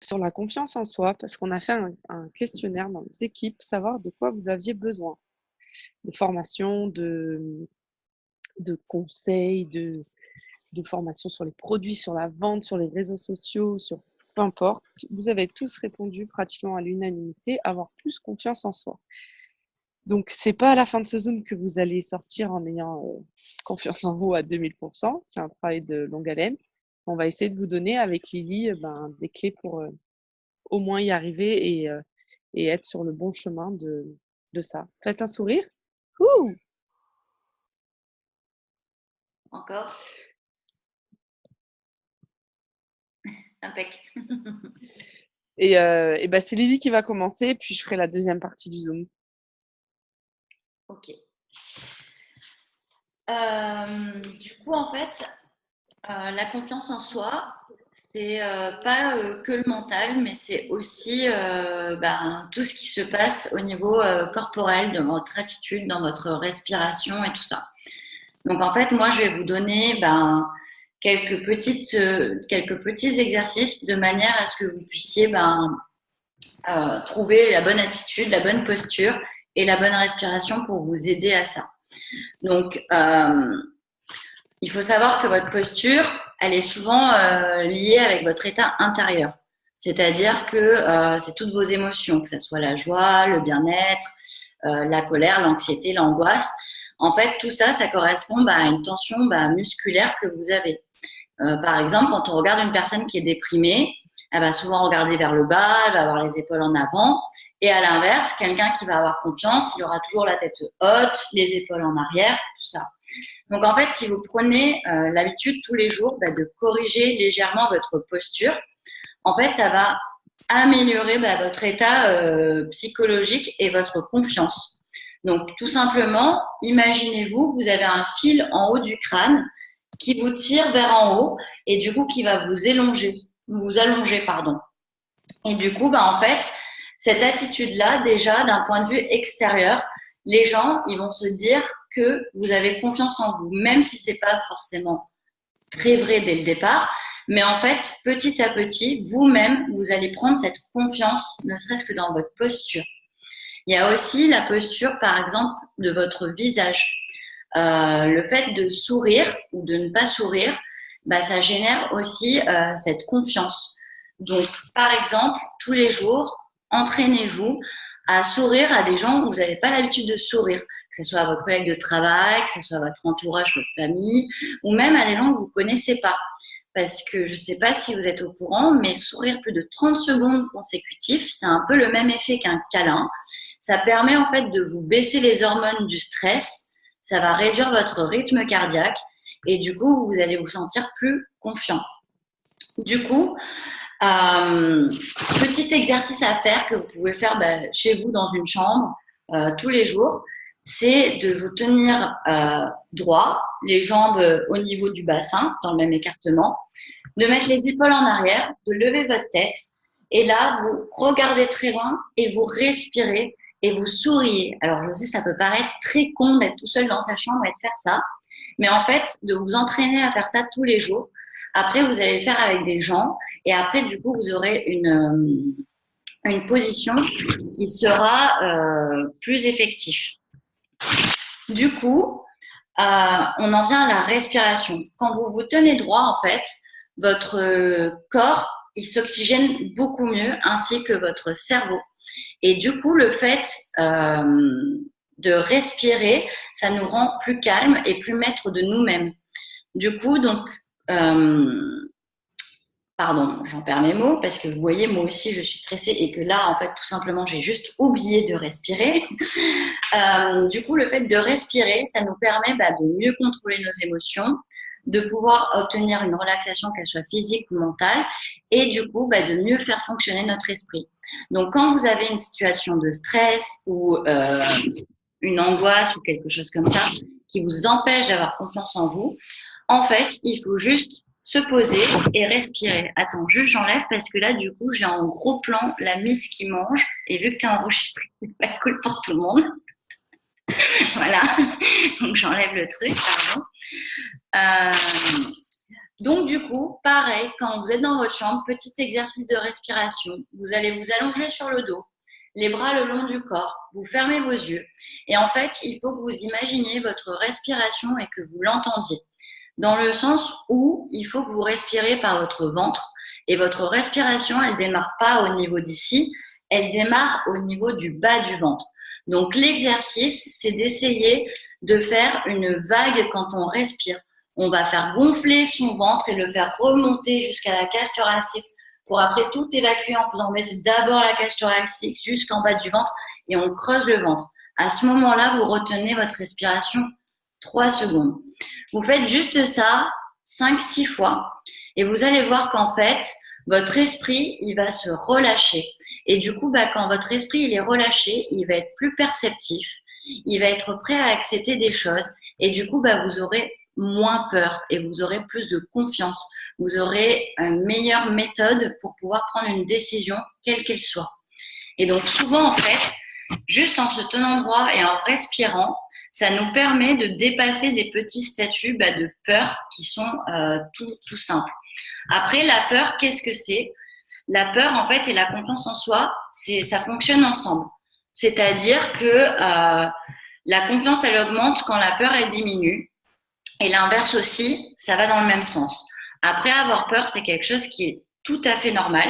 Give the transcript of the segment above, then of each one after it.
sur la confiance en soi parce qu'on a fait un questionnaire dans nos équipes, savoir de quoi vous aviez besoin. De formation, de conseils, de formation sur les produits, sur la vente, sur les réseaux sociaux, sur peu importe. Vous avez tous répondu pratiquement à l'unanimité, avoir plus confiance en soi. Donc, c'est pas à la fin de ce Zoom que vous allez sortir en ayant confiance en vous à 2000%. C'est un travail de longue haleine. On va essayer de vous donner avec Lily des clés pour au moins y arriver et être sur le bon chemin de ça. Faites un sourire. Ouh. Encore. Impec. Et ben, c'est Lily qui va commencer, puis je ferai la deuxième partie du Zoom. Ok. Du coup, en fait, la confiance en soi, c'est pas que le mental, mais c'est aussi tout ce qui se passe au niveau corporel, de votre attitude, dans votre respiration et tout ça. Donc, en fait, moi, je vais vous donner quelques petits exercices de manière à ce que vous puissiez trouver la bonne attitude, la bonne posture et la bonne respiration pour vous aider à ça. Donc, il faut savoir que votre posture, elle est souvent liée avec votre état intérieur. C'est-à-dire que c'est toutes vos émotions, que ce soit la joie, le bien-être, la colère, l'anxiété, l'angoisse. En fait, tout ça, ça correspond à une tension musculaire que vous avez. Par exemple, quand on regarde une personne qui est déprimée, elle va souvent regarder vers le bas, elle va avoir les épaules en avant. Et à l'inverse, quelqu'un qui va avoir confiance, il aura toujours la tête haute, les épaules en arrière, tout ça. Donc en fait, si vous prenez l'habitude tous les jours de corriger légèrement votre posture, en fait, ça va améliorer votre état psychologique et votre confiance. Donc tout simplement, imaginez-vous, vous avez un fil en haut du crâne qui vous tire vers en haut et du coup qui va vous allonger, pardon. Et du coup, en fait, cette attitude-là, déjà, d'un point de vue extérieur, les gens, ils vont se dire que vous avez confiance en vous, même si c'est pas forcément très vrai dès le départ. Mais en fait, petit à petit, vous-même, vous allez prendre cette confiance, ne serait-ce que dans votre posture. Il y a aussi la posture, par exemple, de votre visage. Le fait de sourire ou de ne pas sourire, ça génère aussi cette confiance. Donc, par exemple, tous les jours, entraînez-vous à sourire à des gens où vous n'avez pas l'habitude de sourire, que ce soit à votre collègue de travail, que ce soit à votre entourage, votre famille, ou même à des gens que vous ne connaissez pas. Parce que je ne sais pas si vous êtes au courant, mais sourire plus de 30 secondes consécutives, c'est un peu le même effet qu'un câlin. Ça permet en fait de vous baisser les hormones du stress, ça va réduire votre rythme cardiaque et du coup, vous allez vous sentir plus confiant. Du coup, petit exercice à faire que vous pouvez faire chez vous dans une chambre tous les jours, c'est de vous tenir droit, les jambes au niveau du bassin, dans le même écartement, de mettre les épaules en arrière, de lever votre tête et là, vous regardez très loin et vous respirez et vous souriez. Alors, je sais, ça peut paraître très con d'être tout seul dans sa chambre et de faire ça, mais en fait, de vous entraîner à faire ça tous les jours. Après, vous allez le faire avec des gens et après, du coup, vous aurez une position qui sera plus effective. Du coup, on en vient à la respiration. Quand vous vous tenez droit, en fait, votre corps, il s'oxygène beaucoup mieux, ainsi que votre cerveau. Et du coup, le fait de respirer, ça nous rend plus calmes et plus maîtres de nous-mêmes. Du coup, donc, pardon, j'en perds mes mots parce que vous voyez, moi aussi, je suis stressée et que là, en fait, tout simplement, j'ai juste oublié de respirer. Du coup, le fait de respirer, ça nous permet de mieux contrôler nos émotions, de pouvoir obtenir une relaxation, qu'elle soit physique ou mentale, et du coup, de mieux faire fonctionner notre esprit. Donc, quand vous avez une situation de stress ou une angoisse ou quelque chose comme ça qui vous empêche d'avoir confiance en vous, en fait, il faut juste se poser et respirer. Attends, juste j'enlève parce que là, du coup, j'ai en gros plan la Miss qui mange et vu que tu es enregistré, c'est pas cool pour tout le monde. Voilà, donc j'enlève le truc, pardon. Donc, du coup, pareil, quand vous êtes dans votre chambre, petit exercice de respiration. Vous allez vous allonger sur le dos, les bras le long du corps, vous fermez vos yeux. Et en fait, il faut que vous imaginiez votre respiration et que vous l'entendiez. Dans le sens où il faut que vous respirez par votre ventre et votre respiration, elle ne démarre pas au niveau d'ici, elle démarre au niveau du bas du ventre. Donc, l'exercice, c'est d'essayer de faire une vague quand on respire. On va faire gonfler son ventre et le faire remonter jusqu'à la cage thoracique pour après tout évacuer en faisant baisser d'abord la cage thoracique jusqu'en bas du ventre et on creuse le ventre. À ce moment-là, vous retenez votre respiration 3 secondes. Vous faites juste ça 5-6 fois et vous allez voir qu'en fait, votre esprit, il va se relâcher. Et du coup, quand votre esprit il est relâché, il va être plus perceptif, il va être prêt à accepter des choses et du coup, vous aurez moins peur et vous aurez plus de confiance. Vous aurez une meilleure méthode pour pouvoir prendre une décision, quelle qu'elle soit. Et donc, souvent, en fait, juste en se tenant droit et en respirant, ça nous permet de dépasser des petits statuts de peur qui sont tout simples. Après, la peur, qu'est-ce que c'est? La peur, en fait, et la confiance en soi, ça fonctionne ensemble. C'est-à-dire que la confiance, elle augmente quand la peur, elle diminue. Et l'inverse aussi, ça va dans le même sens. Après, avoir peur, c'est quelque chose qui est tout à fait normal.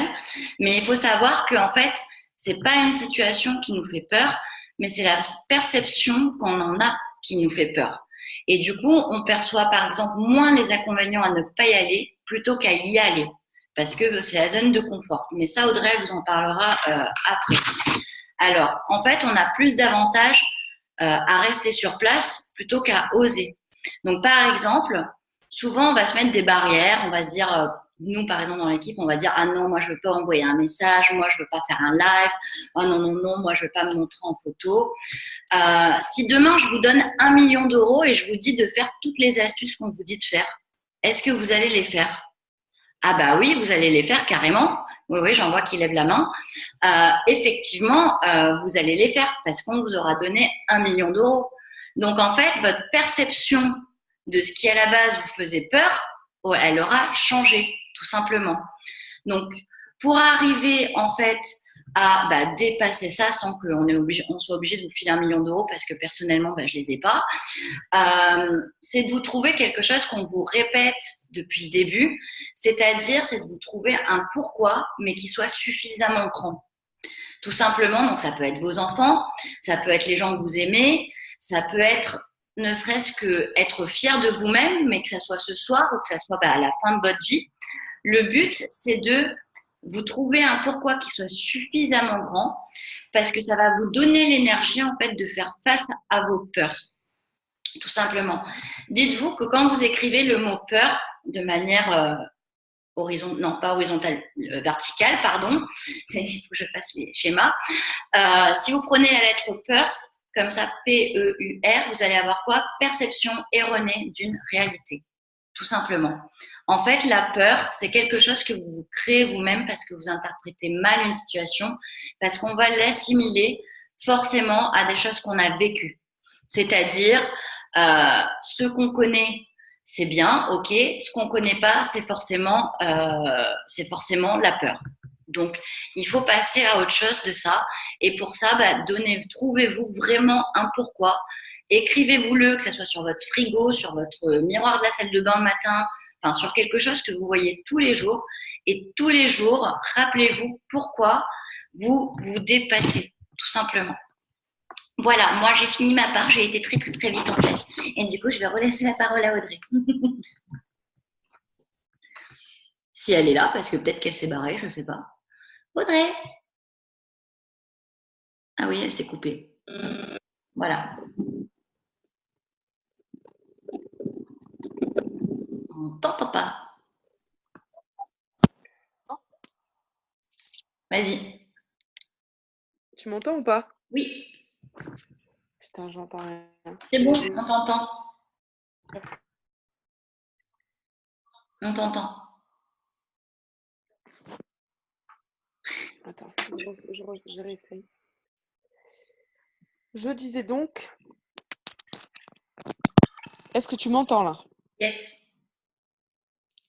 Mais il faut savoir qu'en fait, c'est pas une situation qui nous fait peur, mais c'est la perception qu'on en a qui nous fait peur. Et du coup, on perçoit par exemple moins les inconvénients à ne pas y aller plutôt qu'à y aller. Parce que c'est la zone de confort. Mais ça, Audrey, elle vous en parlera après. Alors, en fait, on a plus d'avantages à rester sur place plutôt qu'à oser. Donc, par exemple, souvent, on va se mettre des barrières. On va se dire, nous, par exemple, dans l'équipe, on va dire, ah non, moi, je veux pas envoyer un message. Moi, je veux pas faire un live. Oh non, non, non, moi, je veux pas me montrer en photo. Si demain, je vous donne 1 million d'euros et je vous dis de faire toutes les astuces qu'on vous dit de faire, est-ce que vous allez les faire? Ah oui, vous allez les faire carrément. Oui, j'en vois qui lève la main. Effectivement, vous allez les faire parce qu'on vous aura donné 1 million d'euros. Donc, en fait, votre perception de ce qui, à la base, vous faisait peur, elle aura changé, tout simplement. Donc, pour arriver, en fait, à dépasser ça sans qu'on soit obligé de vous filer 1 million d'euros parce que, personnellement, je les ai pas, c'est de vous trouver quelque chose qu'on vous répète depuis le début, c'est-à-dire c'est de vous trouver un pourquoi, mais qui soit suffisamment grand. Tout simplement, donc ça peut être vos enfants, ça peut être les gens que vous aimez, ça peut être ne serait-ce que être fier de vous-même, mais que ça soit ce soir ou que ça soit à la fin de votre vie. Le but, c'est de vous trouver un pourquoi qui soit suffisamment grand parce que ça va vous donner l'énergie en fait de faire face à vos peurs. Tout simplement. Dites-vous que quand vous écrivez le mot peur de manière verticale, pardon, il faut que je fasse les schémas. Si vous prenez la lettre peur, comme ça, P-E-U-R, vous allez avoir quoi? Perception erronée d'une réalité. Tout simplement. En fait, la peur, c'est quelque chose que vous créez vous-même parce que vous interprétez mal une situation, parce qu'on va l'assimiler forcément à des choses qu'on a vécues. C'est-à-dire, ce qu'on connaît, c'est bien, ok. Ce qu'on ne connaît pas, c'est forcément la peur. Donc, il faut passer à autre chose de ça. Et pour ça, trouvez-vous vraiment un pourquoi. Écrivez-vous-le, que ce soit sur votre frigo, sur votre miroir de la salle de bain le matin, enfin sur quelque chose que vous voyez tous les jours. Et tous les jours, rappelez-vous pourquoi vous vous dépassez, tout simplement. Voilà, moi j'ai fini ma part, j'ai été très très très vite en fait. Et du coup, je vais relaisser la parole à Audrey. Si elle est là, parce que peut-être qu'elle s'est barrée, je ne sais pas. Audrey! Ah oui, elle s'est coupée. Voilà. On ne t'entend pas. Vas-y. Tu m'entends ou pas? Oui. Putain, j'entends rien. C'est bon, on t'entend. On t'entend. Attends, je réessaye. Je disais donc, est-ce que tu m'entends là? Yes.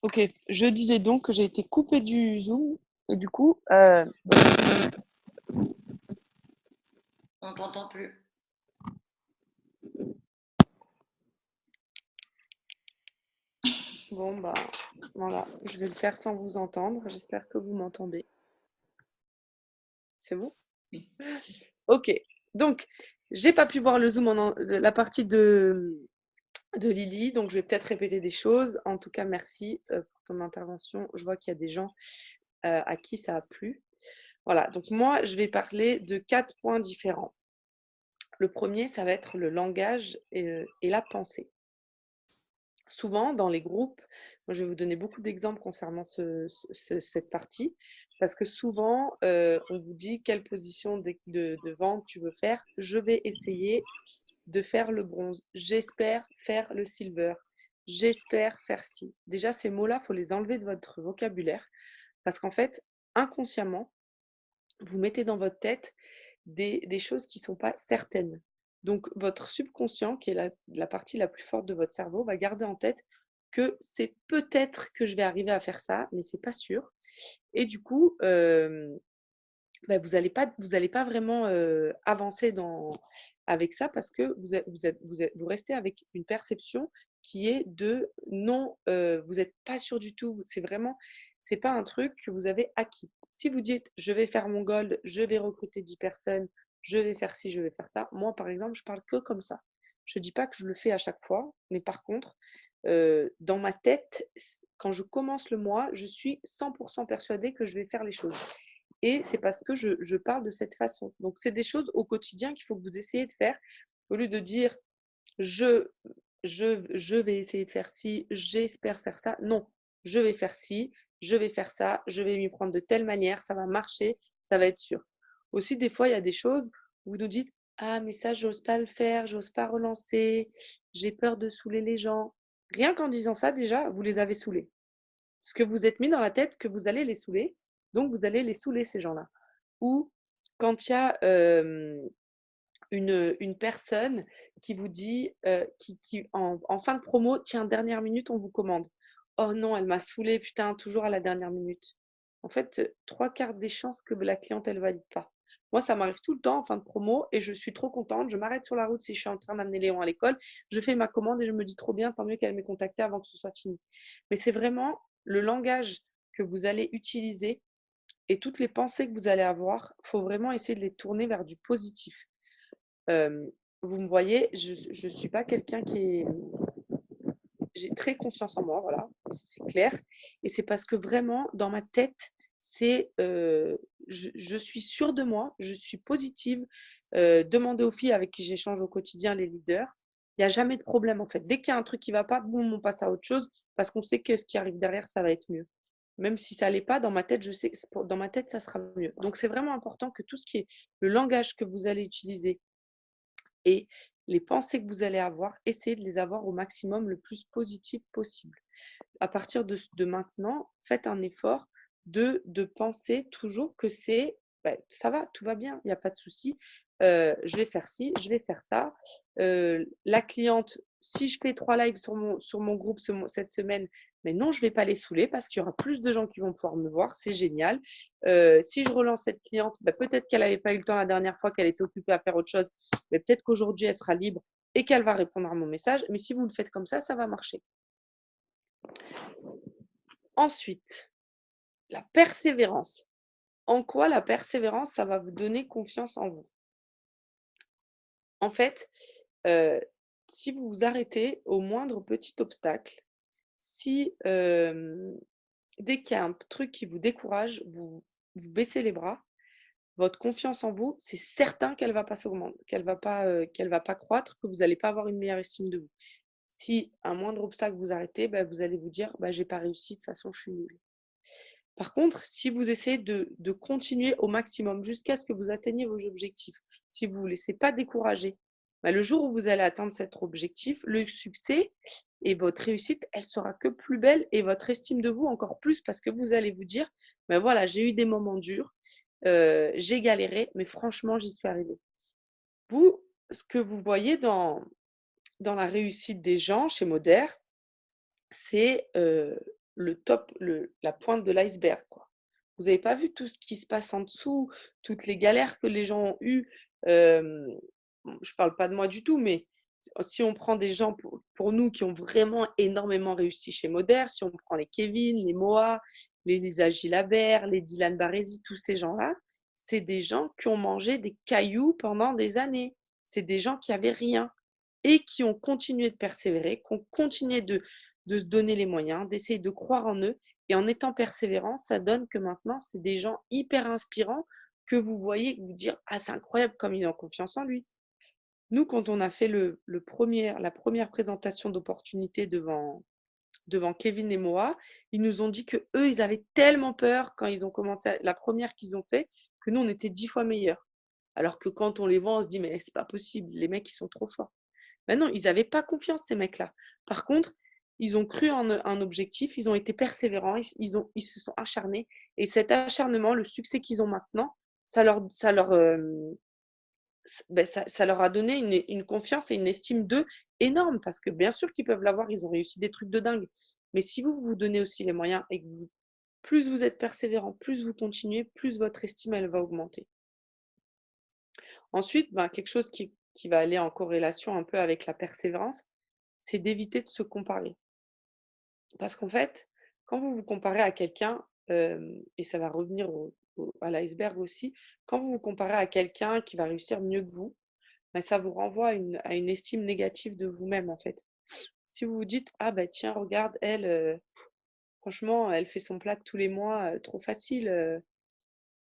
Ok, je disais donc que j'ai été coupée du Zoom et du coup, On t'entend plus. bon, bah voilà, je vais le faire sans vous entendre. J'espère que vous m'entendez. C'est bon? Oui. Ok, donc j'ai pas pu voir le Zoom, la partie de Lily, donc je vais peut-être répéter des choses. En tout cas, merci pour ton intervention. Je vois qu'il y a des gens à qui ça a plu. Voilà, donc moi, je vais parler de 4 points différents. Le premier, ça va être le langage et la pensée. Souvent, dans les groupes, moi, je vais vous donner beaucoup d'exemples concernant cette partie, parce que souvent, on vous dit quelle position de vente tu veux faire. Je vais essayer de faire le bronze. J'espère faire le silver. J'espère faire ci. Déjà, ces mots-là, il faut les enlever de votre vocabulaire, parce qu'en fait, inconsciemment, vous mettez dans votre tête des choses qui ne sont pas certaines. Donc, votre subconscient, qui est la partie la plus forte de votre cerveau, va garder en tête que c'est peut-être que je vais arriver à faire ça, mais c'est pas sûr. Et du coup, vous n'allez pas vraiment avancer avec ça parce que vous restez avec une perception qui est de non, vous n'êtes pas sûr du tout. C'est pas un truc que vous avez acquis. Si vous dites je vais faire mon gold, je vais recruter 10 personnes, je vais faire ci, je vais faire ça. Moi, par exemple, je parle que comme ça. Je ne dis pas que je le fais à chaque fois, mais par contre, dans ma tête, quand je commence le mois, je suis 100% persuadée que je vais faire les choses. Et c'est parce que je parle de cette façon. Donc, c'est des choses au quotidien qu'il faut que vous essayez de faire. Au lieu de dire je, je vais essayer de faire ci, j'espère faire ça. Non, je vais faire ci, je vais faire ça, je vais m'y prendre de telle manière, ça va marcher, ça va être sûr. Aussi, des fois, il y a des choses où vous nous dites ah, mais ça, j'ose pas le faire, j'ose pas relancer, j'ai peur de saouler les gens. Rien qu'en disant ça, déjà, vous les avez saoulés. Parce que vous êtes mis dans la tête que vous allez les saouler, donc vous allez les saouler, ces gens-là. Ou quand il y a une personne qui vous dit, en fin de promo, tiens, dernière minute, on vous commande. Oh non, elle m'a saoulé, putain, toujours à la dernière minute. En fait, 3 quarts des chances que la cliente, elle valide pas. Moi, ça m'arrive tout le temps en fin de promo et je suis trop contente. Je m'arrête sur la route si je suis en train d'amener Léon à l'école. Je fais ma commande et je me dis trop bien, tant mieux qu'elle m'ait contacté avant que ce soit fini. Mais c'est vraiment le langage que vous allez utiliser et toutes les pensées que vous allez avoir, il faut vraiment essayer de les tourner vers du positif. Vous me voyez, je ne suis pas quelqu'un qui est... J'ai très confiance en moi, voilà, c'est clair. Et c'est parce que vraiment, dans ma tête, je suis sûre de moi, je suis positive. Demandez aux filles avec qui j'échange au quotidien, les leaders, il n'y a jamais de problème en fait. Dès qu'il y a un truc qui ne va pas, boum, on passe à autre chose parce qu'on sait que ce qui arrive derrière, ça va être mieux. Même si ça l'est pas, dans ma tête, je sais que dans ma tête, ça sera mieux. Donc, c'est vraiment important que tout ce qui est le langage que vous allez utiliser et les pensées que vous allez avoir, essayez de les avoir au maximum le plus positif possible. À partir de maintenant, faites un effort de penser toujours que ça va, tout va bien, il n'y a pas de souci. Je vais faire ci, je vais faire ça. La cliente, si je fais 3 lives sur mon groupe cette semaine, mais non, je ne vais pas les saouler parce qu'il y aura plus de gens qui vont pouvoir me voir, c'est génial. Si je relance cette cliente, peut-être qu'elle n'avait pas eu le temps la dernière fois, qu'elle était occupée à faire autre chose, mais peut-être qu'aujourd'hui, elle sera libre et qu'elle va répondre à mon message. Mais si vous le faites comme ça va marcher. Ensuite, la persévérance. En quoi la persévérance, ça va vous donner confiance en vous? En fait, si vous vous arrêtez au moindre petit obstacle, si dès qu'il y a un truc qui vous décourage, vous baissez les bras, votre confiance en vous, c'est certain qu'elle va pas s'augmenter, qu'elle va pas croître, que vous n'allez pas avoir une meilleure estime de vous. Si un moindre obstacle vous arrêtez, vous allez vous dire j'ai pas réussi, de toute façon je suis nulle. Par contre, si vous essayez de continuer au maximum jusqu'à ce que vous atteigniez vos objectifs, si vous ne vous laissez pas décourager, le jour où vous allez atteindre cet objectif, le succès et votre réussite, elle sera que plus belle et votre estime de vous encore plus parce que vous allez vous dire, voilà, j'ai eu des moments durs, j'ai galéré, mais franchement, j'y suis arrivée. Vous, ce que vous voyez dans la réussite des gens chez Moder, c'est la pointe de l'iceberg, quoi. Vous n'avez pas vu tout ce qui se passe en dessous, toutes les galères que les gens ont eues. Je parle pas de moi du tout, mais si on prend des gens pour nous qui ont vraiment énormément réussi chez Moder, si on prend les Kevin, les Moa, les Lisa Gilabert, les Dylan Barési, tous ces gens-là, c'est des gens qui ont mangé des cailloux pendant des années. C'est des gens qui avaient rien et qui ont continué de persévérer, qui ont continué de se donner les moyens, d'essayer de croire en eux. Et en étant persévérant, ça donne que maintenant, c'est des gens hyper inspirants que vous voyez, que vous dire, ah, c'est incroyable comme il a confiance en lui. Nous, quand on a fait la première présentation d'opportunité devant Kevin et Moa, ils nous ont dit que eux, ils avaient tellement peur quand ils ont commencé, la première qu'ils ont fait, que nous, on était 10 fois meilleurs. Alors que quand on les voit, on se dit, mais c'est pas possible, les mecs, ils sont trop forts. Ben non, ils n'avaient pas confiance, ces mecs-là. Par contre, ils ont cru en un objectif, ils ont été persévérants, ils se sont acharnés. Et cet acharnement, le succès qu'ils ont maintenant, ça leur a donné une confiance et une estime d'eux énorme. Parce que bien sûr qu'ils peuvent l'avoir, ils ont réussi des trucs de dingue. Mais si vous vous donnez aussi les moyens et que plus vous êtes persévérant, plus vous continuez, plus votre estime, elle va augmenter. Ensuite, quelque chose qui va aller en corrélation un peu avec la persévérance, c'est d'éviter de se comparer. Parce qu'en fait, quand vous vous comparez à quelqu'un, et ça va revenir à l'iceberg aussi, quand vous vous comparez à quelqu'un qui va réussir mieux que vous, ça vous renvoie à une estime négative de vous-même, en fait. Si vous vous dites, ah bah tiens, regarde, elle, franchement, elle fait son plat tous les mois, trop facile,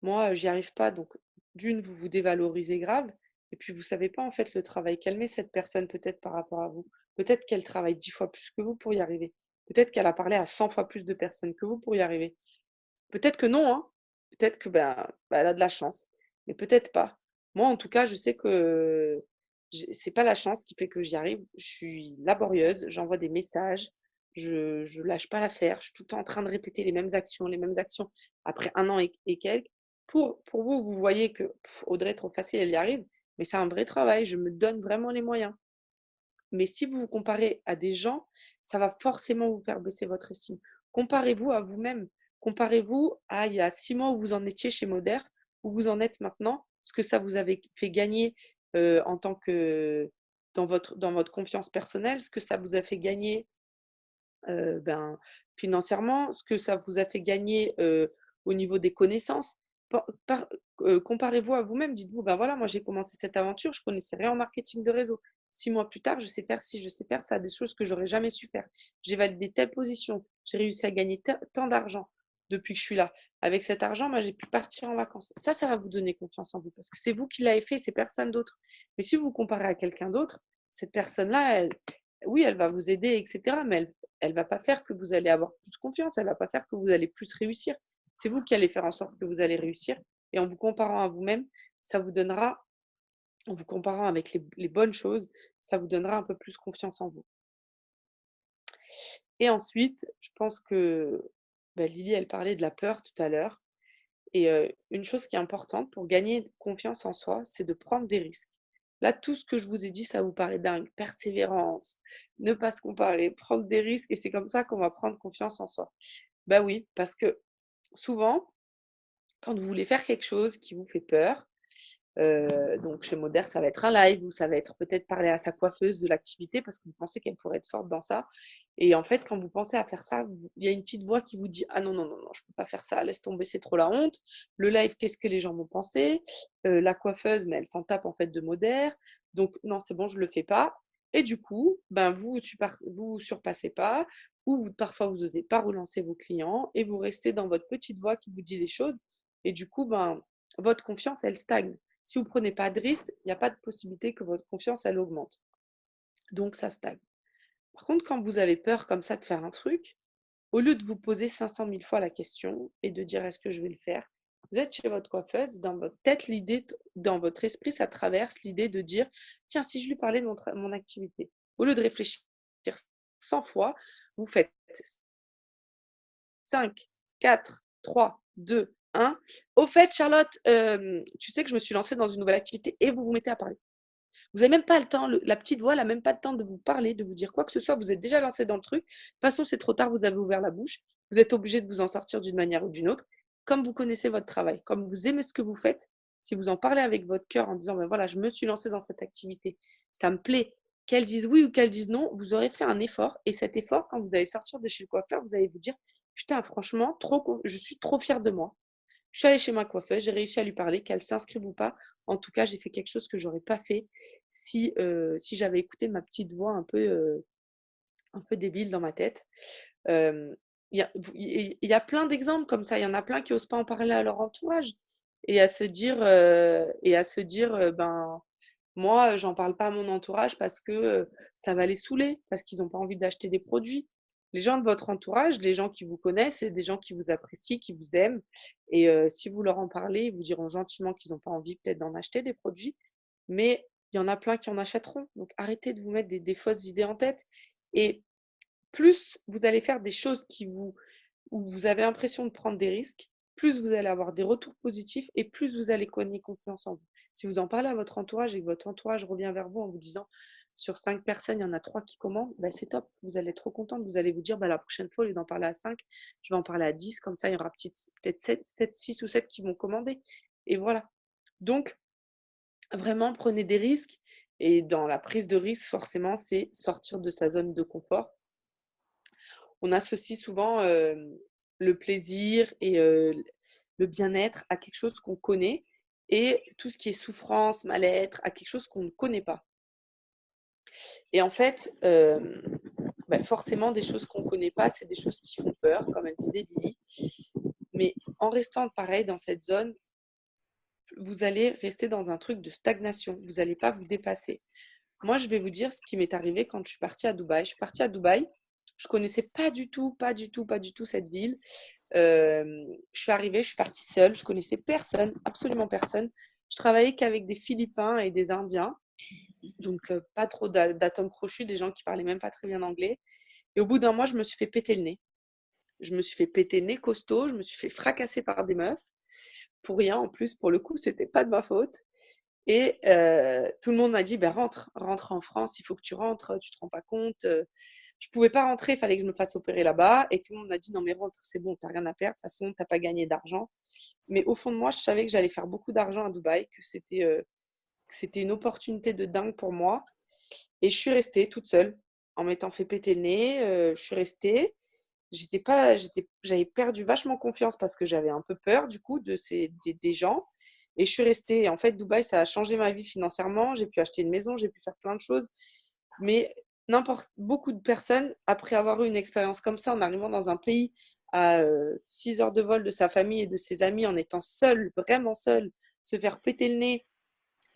moi, j'y arrive pas. Donc, d'une, vous vous dévalorisez grave, et puis vous savez pas en fait le travail qu'elle met, cette personne, peut-être par rapport à vous. Peut-être qu'elle travaille 10 fois plus que vous pour y arriver. Peut-être qu'elle a parlé à 100 fois plus de personnes que vous pour y arriver. Peut-être que non, hein. Peut-être que elle a de la chance, mais peut-être pas. Moi, en tout cas, je sais que c'est pas la chance qui fait que j'y arrive. Je suis laborieuse, j'envoie des messages, je lâche pas l'affaire. Je suis tout le temps en train de répéter les mêmes actions après un an et quelques. Pour vous, vous voyez que Audrey, trop facile, elle y arrive, mais c'est un vrai travail. Je me donne vraiment les moyens. Mais si vous vous comparez à des gens, ça va forcément vous faire baisser votre estime. Comparez-vous à vous-même. Comparez-vous à il y a 6 mois où vous en étiez chez Moder, où vous en êtes maintenant, ce que ça vous avait fait gagner en tant que dans votre confiance personnelle, ce que ça vous a fait gagner financièrement, ce que ça vous a fait gagner au niveau des connaissances. Comparez-vous à vous-même, dites-vous, ben voilà, moi j'ai commencé cette aventure, je connaissais rien en marketing de réseau. 6 mois plus tard, je sais faire ci, je sais faire ça, des choses que j'aurais jamais su faire. J'ai validé telle position, j'ai réussi à gagner tant d'argent depuis que je suis là. Avec cet argent, moi, j'ai pu partir en vacances. Ça va vous donner confiance en vous parce que c'est vous qui l'avez fait, c'est personne d'autre. Mais si vous vous comparez à quelqu'un d'autre, cette personne-là, oui, elle va vous aider, etc. Mais elle va pas faire que vous allez avoir plus confiance, elle va pas faire que vous allez plus réussir. C'est vous qui allez faire en sorte que vous allez réussir. Et en vous comparant à vous-même, ça vous donnera, en vous comparant avec les bonnes choses, ça vous donnera un peu plus confiance en vous. Et ensuite, je pense que Lily, elle parlait de la peur tout à l'heure. Et une chose qui est importante pour gagner confiance en soi, c'est de prendre des risques. Là, tout ce que je vous ai dit, ça vous paraît dingue. Persévérance, ne pas se comparer, prendre des risques, et c'est comme ça qu'on va prendre confiance en soi. Ben oui, parce que souvent, quand vous voulez faire quelque chose qui vous fait peur, donc chez Moder, ça va être un live ou ça va être peut-être parler à sa coiffeuse de l'activité parce que vous pensez qu'elle pourrait être forte dans ça. Et en fait, quand vous pensez à faire ça, il y a une petite voix qui vous dit: «Ah non, non, non, non, je peux pas faire ça, laisse tomber, c'est trop la honte. Le live, qu'est-ce que les gens vont penser? La coiffeuse, mais elle s'en tape en fait de Moder. Donc non, c'est bon, je le fais pas». Et du coup, vous surpassez pas ou parfois vous osez pas relancer vos clients et vous restez dans votre petite voix qui vous dit des choses et du coup, votre confiance, elle stagne. Si vous ne prenez pas de risque, il n'y a pas de possibilité que votre confiance, elle augmente. Donc, ça stagne. Par contre, quand vous avez peur comme ça de faire un truc, au lieu de vous poser 500 000 fois la question et de dire est-ce que je vais le faire, vous êtes chez votre coiffeuse, dans votre tête, l'idée, dans votre esprit, ça traverse l'idée de dire tiens, si je lui parlais de mon activité. Au lieu de réfléchir 100 fois, vous faites 5, 4, 3, 2, 1. Au fait, Charlotte, tu sais que je me suis lancée dans une nouvelle activité et vous vous mettez à parler. Vous n'avez même pas le temps, la petite voix n'a même pas le temps de vous parler, de vous dire quoi que ce soit. Vous êtes déjà lancé dans le truc. De toute façon, c'est trop tard, vous avez ouvert la bouche. Vous êtes obligé de vous en sortir d'une manière ou d'une autre. Comme vous connaissez votre travail, comme vous aimez ce que vous faites, si vous en parlez avec votre cœur en disant, ben voilà, je me suis lancé dans cette activité, ça me plaît, qu'elles disent oui ou qu'elles disent non, vous aurez fait un effort. Et cet effort, quand vous allez sortir de chez le coiffeur, vous allez vous dire, putain, franchement, je suis trop fière de moi. Je suis allée chez ma coiffeuse, j'ai réussi à lui parler, qu'elle s'inscrive ou pas. En tout cas, j'ai fait quelque chose que j'aurais pas fait si j'avais écouté ma petite voix un peu débile dans ma tête. Euh, il y a plein d'exemples comme ça. Il y en a plein qui osent pas en parler à leur entourage et à se dire ben moi, j'en parle pas à mon entourage parce que ça va les saouler, parce qu'ils n'ont pas envie d'acheter des produits. Les gens de votre entourage, les gens qui vous connaissent, c'est des gens qui vous apprécient, qui vous aiment. Et si vous leur en parlez, ils vous diront gentiment qu'ils n'ont pas envie peut-être d'en acheter des produits, mais il y en a plein qui en achèteront. Donc arrêtez de vous mettre des fausses idées en tête. Et plus vous allez faire des choses où vous avez l'impression de prendre des risques, plus vous allez avoir des retours positifs et plus vous allez gagner confiance en vous. Si vous en parlez à votre entourage et que votre entourage revient vers vous en vous disant sur 5 personnes, il y en a 3 qui commandent, bah c'est top, vous allez être trop contente. Vous allez vous dire bah, la prochaine fois, au lieu d'en parler à 5, je vais en parler à 10, comme ça il y aura peut-être 6 ou 7 qui vont commander. Et voilà. Donc, vraiment, prenez des risques. Et dans la prise de risque, forcément, c'est sortir de sa zone de confort. On associe souvent le plaisir et le bien-être à quelque chose qu'on connaît et tout ce qui est souffrance, mal-être à quelque chose qu'on ne connaît pas. Et en fait, forcément, des choses qu'on ne connaît pas, c'est des choses qui font peur, comme elle disait Lily. Mais en restant pareil dans cette zone, vous allez rester dans un truc de stagnation. Vous n'allez pas vous dépasser. Moi, je vais vous dire ce qui m'est arrivé quand je suis partie à Dubaï. Je suis partie à Dubaï. Je connaissais pas du tout cette ville. Je suis arrivée, je suis partie seule. Je connaissais personne, absolument personne. Je travaillais qu'avec des Philippins et des Indiens. Donc, pas trop d'atomes crochus, des gens qui parlaient même pas très bien anglais. Et au bout d'un mois, je me suis fait péter le nez. Je me suis fait péter le nez costaud. Je me suis fait fracasser par des meufs. Pour rien, en plus, pour le coup, c'était pas de ma faute. Et tout le monde m'a dit, ben rentre en France, il faut que tu rentres, tu te rends pas compte. Je pouvais pas rentrer, il fallait que je me fasse opérer là-bas. Et tout le monde m'a dit, non mais rentre, c'est bon, t'as rien à perdre, de toute façon, t'as pas gagné d'argent. Mais au fond de moi, je savais que j'allais faire beaucoup d'argent à Dubaï, que c'était une opportunité de dingue pour moi. Et je suis restée toute seule, en m'étant fait péter le nez. Je suis restée. J'avais perdu vachement confiance parce que j'avais un peu peur du coup des gens. Et je suis restée. Et en fait, Dubaï, ça a changé ma vie financièrement. J'ai pu acheter une maison, j'ai pu faire plein de choses. Mais beaucoup de personnes, après avoir eu une expérience comme ça, en arrivant dans un pays à 6 heures de vol de sa famille et de ses amis, en étant seul, vraiment seul, se faire péter le nez,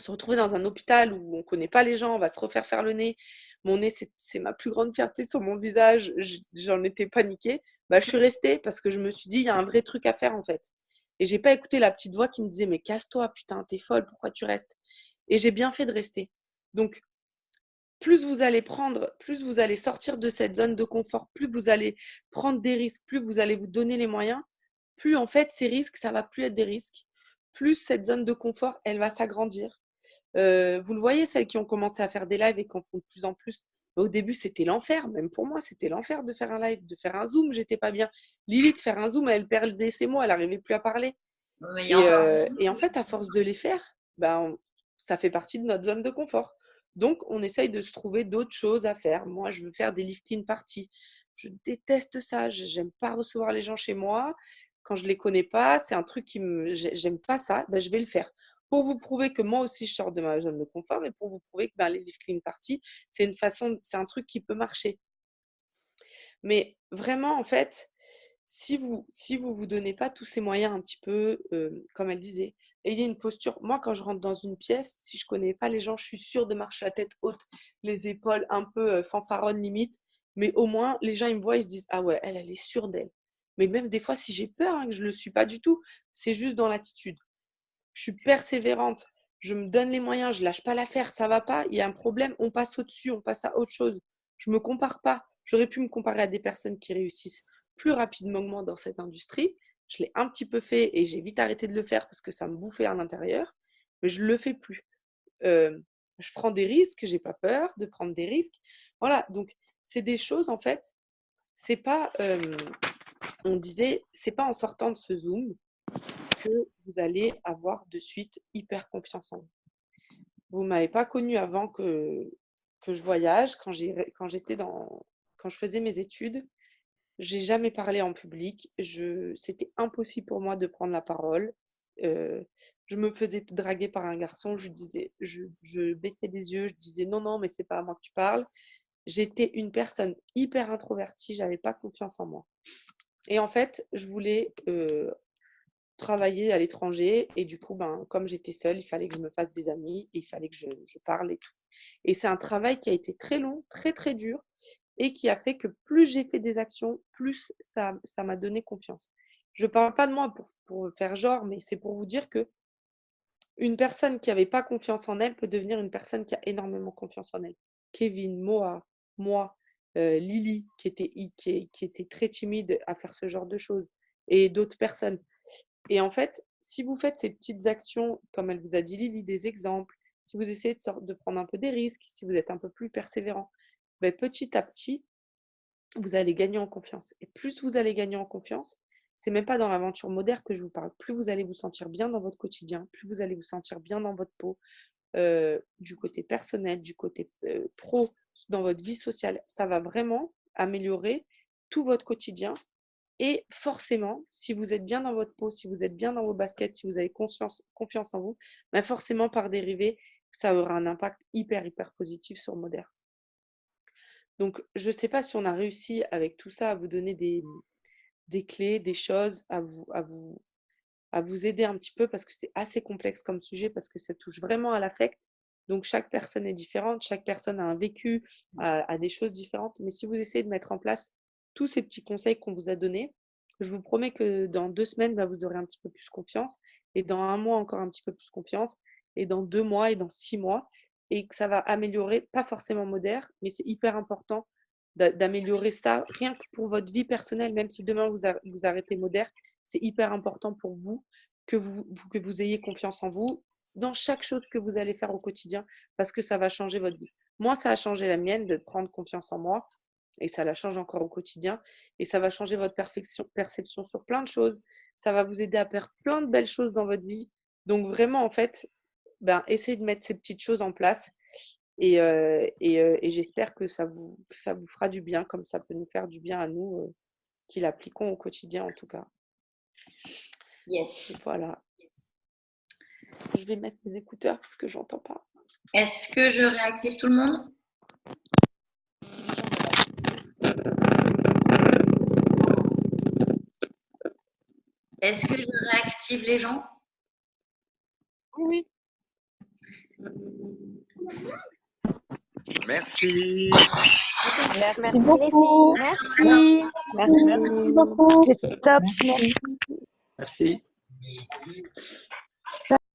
se retrouver dans un hôpital où on ne connaît pas les gens, on va se refaire faire le nez. Mon nez, c'est ma plus grande fierté sur mon visage. J'en étais paniquée. Bah, je suis restée parce que je me suis dit, il y a un vrai truc à faire en fait. Et j'ai pas écouté la petite voix qui me disait, mais casse-toi, putain, t'es folle, pourquoi tu restes? Et j'ai bien fait de rester. Donc, plus vous allez sortir de cette zone de confort, plus vous allez prendre des risques, plus vous allez vous donner les moyens, plus en fait ces risques, ça va plus être des risques. Plus cette zone de confort, elle va s'agrandir. Vous le voyez, celles qui ont commencé à faire des lives et qui en font de plus en plus. Au début, c'était l'enfer. Même pour moi, c'était l'enfer de faire un live, de faire un zoom. J'étais pas bien. Lily, de faire un zoom, elle perdait ses mots, elle n'arrivait plus à parler. Mais il y a encore. Et en fait, à force de les faire, ben, ça fait partie de notre zone de confort. Donc, on essaye de se trouver d'autres choses à faire. Moi, je veux faire des lifting parties. Je déteste ça. J'aime pas recevoir les gens chez moi. Quand je les connais pas, c'est un truc j'aime pas ça. Ben, je vais le faire pour vous prouver que moi aussi je sors de ma zone de confort et pour vous prouver que ben, les lifting parties, c'est un truc qui peut marcher. Mais vraiment, en fait, si vous donnez pas tous ces moyens un petit peu, comme elle disait, ayez une posture. Moi, quand je rentre dans une pièce, si je connais pas les gens, je suis sûre de marcher la tête haute, les épaules un peu fanfaronne limite. Mais au moins, les gens, ils me voient, ils se disent, ah ouais, elle est sûre d'elle. Mais même des fois, si j'ai peur, hein, que je le suis pas du tout, c'est juste dans l'attitude. Je suis persévérante. Je me donne les moyens, je lâche pas l'affaire, ça va pas, il y a un problème, on passe au-dessus, on passe à autre chose. Je me compare pas. J'aurais pu me comparer à des personnes qui réussissent plus rapidement que moi dans cette industrie. Je l'ai un petit peu fait et j'ai vite arrêté de le faire parce que ça me bouffait à l'intérieur, mais je le fais plus. Euh, je prends des risques, j'ai pas peur de prendre des risques. Voilà, donc c'est des choses en fait, c'est pas, on disait, c'est pas en sortant de ce Zoom que vous allez avoir de suite hyper confiance en vous. Vous m'avez pas connue avant que je voyage, quand je faisais mes études, j'ai jamais parlé en public. C'était impossible pour moi de prendre la parole. Je me faisais draguer par un garçon, je baissais les yeux, je disais non, non, mais c'est pas à moi que tu parles. J'étais une personne hyper introvertie, j'avais pas confiance en moi. Et en fait, je voulais travailler à l'étranger et du coup, comme j'étais seule, il fallait que je me fasse des amis et il fallait que je parle et tout. Et c'est un travail qui a été très long, très très dur et qui a fait que plus j'ai fait des actions, plus ça m'a donné confiance. Je ne parle pas de moi pour faire genre, mais c'est pour vous dire que une personne qui n'avait pas confiance en elle peut devenir une personne qui a énormément confiance en elle. Kevin, Moa, moi, Lily, qui était très timide à faire ce genre de choses, et d'autres personnes. Et en fait, si vous faites ces petites actions, comme elle vous a dit Lily, des exemples, si vous essayez de prendre un peu des risques, si vous êtes un peu plus persévérant, petit à petit, vous allez gagner en confiance. Et plus vous allez gagner en confiance, c'est même pas dans l'aventure moderne que je vous parle, plus vous allez vous sentir bien dans votre quotidien, plus vous allez vous sentir bien dans votre peau, du côté personnel, du côté pro, dans votre vie sociale. Ça va vraiment améliorer tout votre quotidien. Et forcément, si vous êtes bien dans votre peau, si vous êtes bien dans vos baskets, si vous avez confiance en vous, forcément, par dérivé, ça aura un impact hyper, hyper positif sur Moderne. Donc, je ne sais pas si on a réussi avec tout ça à vous donner des clés, des choses, à vous aider un petit peu parce que c'est assez complexe comme sujet, parce que ça touche vraiment à l'affect. Donc, chaque personne est différente, chaque personne a un vécu, a des choses différentes. Mais si vous essayez de mettre en place tous ces petits conseils qu'on vous a donnés, je vous promets que dans 2 semaines, vous aurez un petit peu plus confiance. Et dans 1 mois, encore un petit peu plus confiance. Et dans 2 mois et dans 6 mois. Et que ça va améliorer, pas forcément Moderne, mais c'est hyper important d'améliorer ça, rien que pour votre vie personnelle, même si demain vous arrêtez Moderne, c'est hyper important pour vous que vous ayez confiance en vous dans chaque chose que vous allez faire au quotidien, parce que ça va changer votre vie. Moi, ça a changé la mienne de prendre confiance en moi, et ça la change encore au quotidien, et ça va changer votre perception sur plein de choses. Ça va vous aider à faire plein de belles choses dans votre vie. Donc vraiment, en fait, essayez de mettre ces petites choses en place. Et j'espère que ça vous fera du bien, comme ça peut nous faire du bien à nous, qui l'appliquons au quotidien en tout cas. Yes. Voilà. Je vais mettre mes écouteurs parce que j'entends pas. Est-ce que je réactive tout le monde? Est-ce que je réactive les gens? Oui. Merci. Merci beaucoup. Merci. Merci beaucoup. Top. Merci.